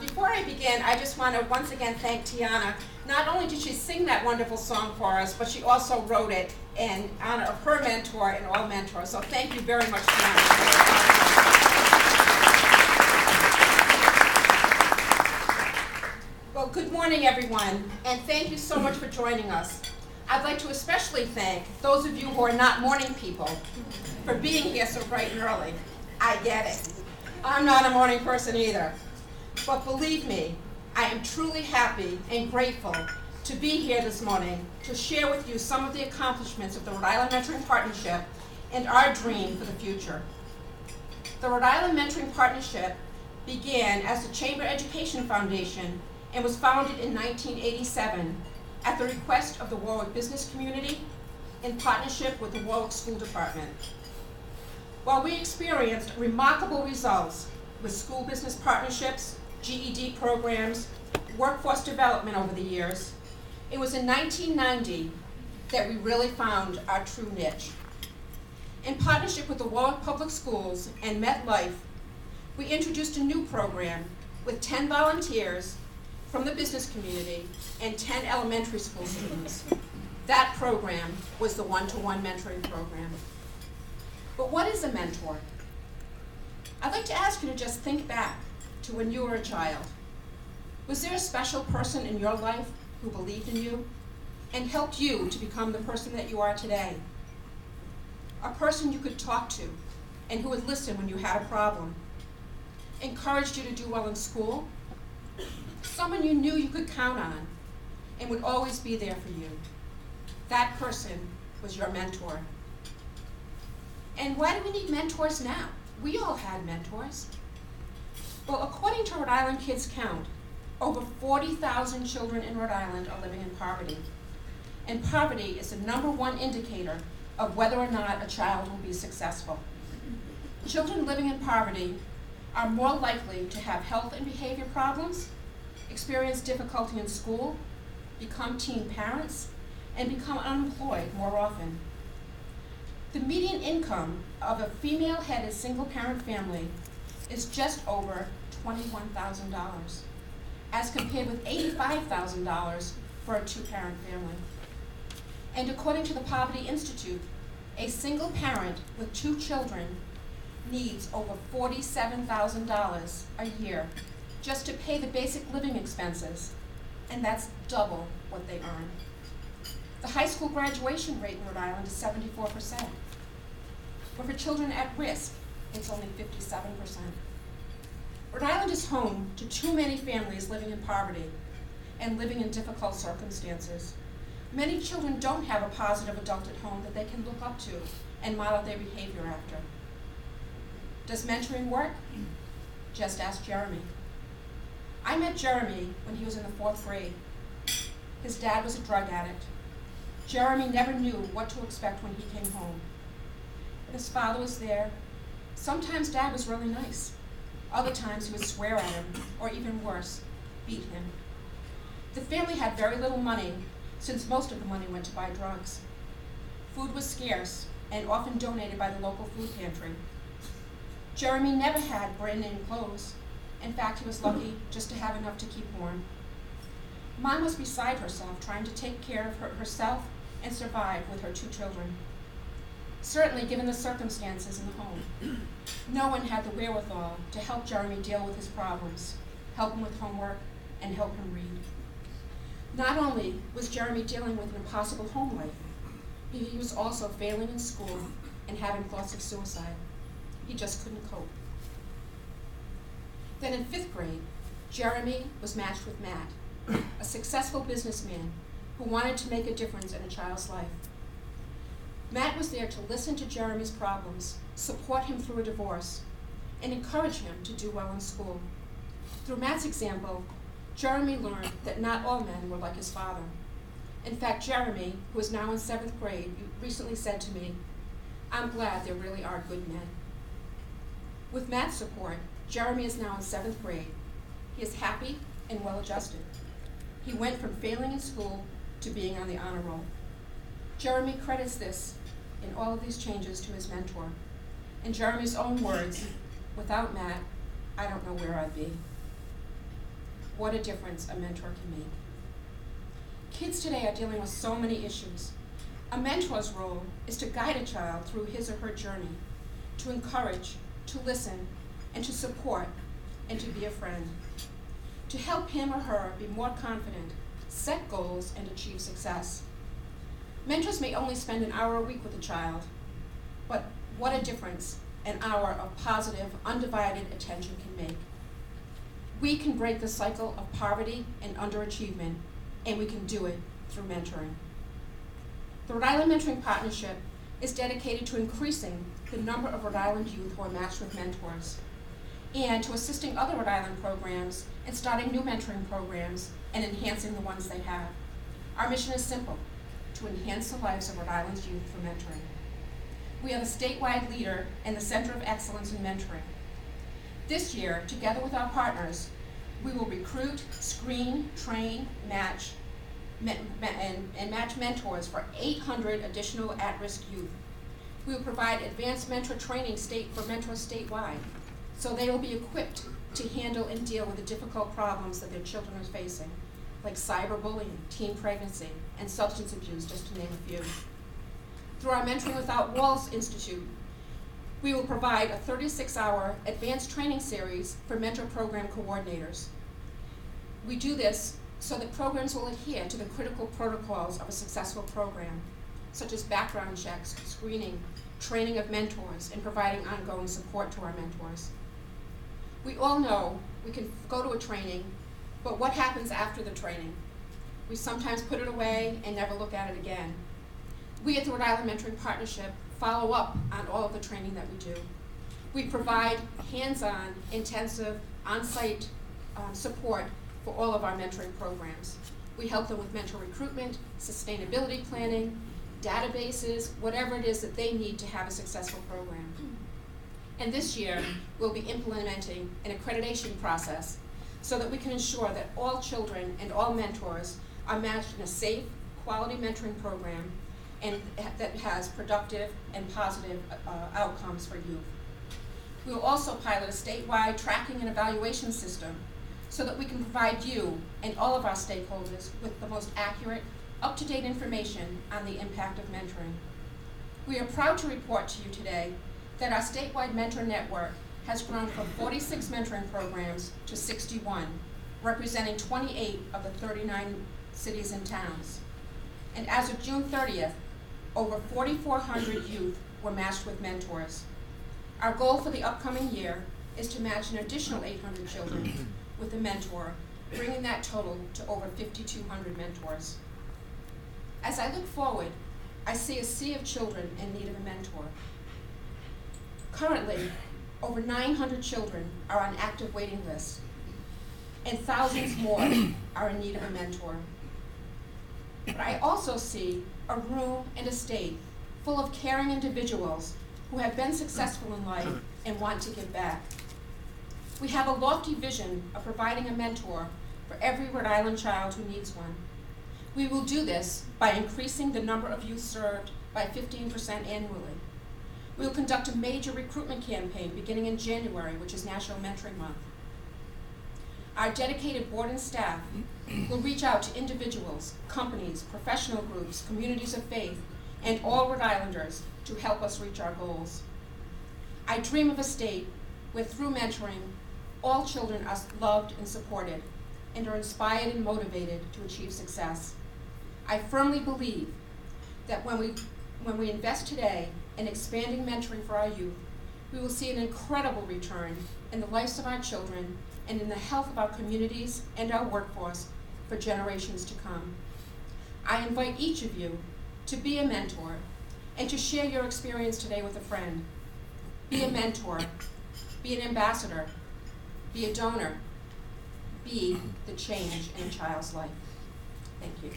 Before I begin, I just want to once again thank Tiana. Not only did she sing that wonderful song for us, but she also wrote it in honor of her mentor and all mentors. So thank you very much, Tiana. Well, good morning, everyone, and thank you so much for joining us. I'd like to especially thank those of you who are not morning people for being here so bright and early. I get it. I'm not a morning person either. But believe me, I am truly happy and grateful to be here this morning to share with you some of the accomplishments of the Rhode Island Mentoring Partnership and our dream for the future. The Rhode Island Mentoring Partnership began as the Chamber Education Foundation and was founded in 1987 at the request of the Warwick business community in partnership with the Warwick School Department. While we experienced remarkable results with school business partnerships, GED programs, workforce development over the years, it was in 1990 that we really found our true niche. In partnership with the Warwick Public Schools and MetLife, we introduced a new program with 10 volunteers from the business community and 10 elementary school students. That program was the one-to-one mentoring program. But what is a mentor? I'd like to ask you to just think back to when you were a child. Was there a special person in your life who believed in you and helped you to become the person that you are today? A person you could talk to and who would listen when you had a problem, encouraged you to do well in school, someone you knew you could count on and would always be there for you. That person was your mentor. And why do we need mentors now? We all had mentors. Well, according to Rhode Island Kids Count, over 40,000 children in Rhode Island are living in poverty. And poverty is the #1 indicator of whether or not a child will be successful. Children living in poverty are more likely to have health and behavior problems, experience difficulty in school, become teen parents, and become unemployed more often. The median income of a female-headed single-parent family is just over $21,000, as compared with $85,000 for a two-parent family. And according to the Poverty Institute, a single parent with 2 children needs over $47,000 a year just to pay the basic living expenses, and that's double what they earn. The high school graduation rate in Rhode Island is 74%. But for children at risk, it's only 57%. Rhode Island is home to too many families living in poverty and living in difficult circumstances. Many children don't have a positive adult at home that they can look up to and model their behavior after. Does mentoring work? Just ask Jeremy. I met Jeremy when he was in the 4th grade. His dad was a drug addict. Jeremy never knew what to expect when he came home. His father was there. Sometimes Dad was really nice. Other times he would swear at him, or even worse, beat him. The family had very little money, since most of the money went to buy drugs. Food was scarce and often donated by the local food pantry. Jeremy never had brand name clothes. In fact, he was lucky just to have enough to keep warm. Mom was beside herself, trying to take care of herself and survive with her 2 children. Certainly, given the circumstances in the home, no one had the wherewithal to help Jeremy deal with his problems, help him with homework, and help him read. Not only was Jeremy dealing with an impossible home life, he was also failing in school and having thoughts of suicide. He just couldn't cope. Then in 5th grade, Jeremy was matched with Matt, a successful businessman who wanted to make a difference in a child's life. Matt was there to listen to Jeremy's problems, support him through a divorce, and encourage him to do well in school. Through Matt's example, Jeremy learned that not all men were like his father. In fact, Jeremy, who is now in 7th grade, recently said to me, "I'm glad there really are good men." With Matt's support, Jeremy is now in 7th grade. He is happy and well-adjusted. He went from failing in school to being on the honor roll. Jeremy credits this in all of these changes to his mentor. In Jeremy's own words, "Without Matt, I don't know where I'd be." what a difference a mentor can make. Kids today are dealing with so many issues. A mentor's role is to guide a child through his or her journey, to encourage, to listen, and to support, and to be a friend. To help him or her be more confident, set goals, and achieve success. Mentors may only spend an hour a week with a child, but what a difference an hour of positive, undivided attention can make. We can break the cycle of poverty and underachievement, and we can do it through mentoring. The Rhode Island Mentoring Partnership is dedicated to increasing the number of Rhode Island youth who are matched with mentors, and to assisting other Rhode Island programs in starting new mentoring programs and enhancing the ones they have. Our mission is simple: to enhance the lives of Rhode Island's youth through mentoring. We are the statewide leader and the center of excellence in mentoring. This year, together with our partners, we will recruit, screen, train, match mentors for 800 additional at-risk youth. We will provide advanced mentor training for mentors statewide, so they will be equipped to handle and deal with the difficult problems that their children are facing, like cyberbullying, teen pregnancy, and substance abuse, just to name a few. Through our Mentoring Without Walls Institute, we will provide a 36-hour advanced training series for mentor program coordinators. We do this so that programs will adhere to the critical protocols of a successful program, such as background checks, screening, training of mentors, and providing ongoing support to our mentors. We all know we can go to a training, but what happens after the training? We sometimes put it away and never look at it again. We at the Rhode Island Mentoring Partnership follow up on all of the training that we do. We provide hands-on, intensive, on-site support for all of our mentoring programs. We help them with mentor recruitment, sustainability planning, databases, whatever it is that they need to have a successful program. And this year, we'll be implementing an accreditation process so that we can ensure that all children and all mentors are matched in a safe, quality mentoring program and that has productive and positive outcomes for youth. We will also pilot a statewide tracking and evaluation system so that we can provide you and all of our stakeholders with the most accurate, up-to-date information on the impact of mentoring. We are proud to report to you today that our statewide mentor network has grown from 46 mentoring programs to 61, representing 28 of the 39 cities and towns. And as of June 30th, over 4,400 youth were matched with mentors. Our goal for the upcoming year is to match an additional 800 children with a mentor, bringing that total to over 5,200 mentors. As I look forward, I see a sea of children in need of a mentor. Currently, over 900 children are on active waiting lists, and thousands more are in need of a mentor. But I also see a room and a state full of caring individuals who have been successful in life and want to give back. We have a lofty vision of providing a mentor for every Rhode Island child who needs one. We will do this by increasing the number of youth served by 15% annually. We will conduct a major recruitment campaign beginning in January, which is National Mentoring Month. Our dedicated board and staff will reach out to individuals, companies, professional groups, communities of faith, and all Rhode Islanders to help us reach our goals. I dream of a state where through mentoring, all children are loved and supported and are inspired and motivated to achieve success. I firmly believe that when we invest today in expanding mentoring for our youth, we will see an incredible return in the lives of our children and in the health of our communities and our workforce for generations to come. I invite each of you to be a mentor and to share your experience today with a friend. Be a mentor, be an ambassador, be a donor, be the change in a child's life. Thank you.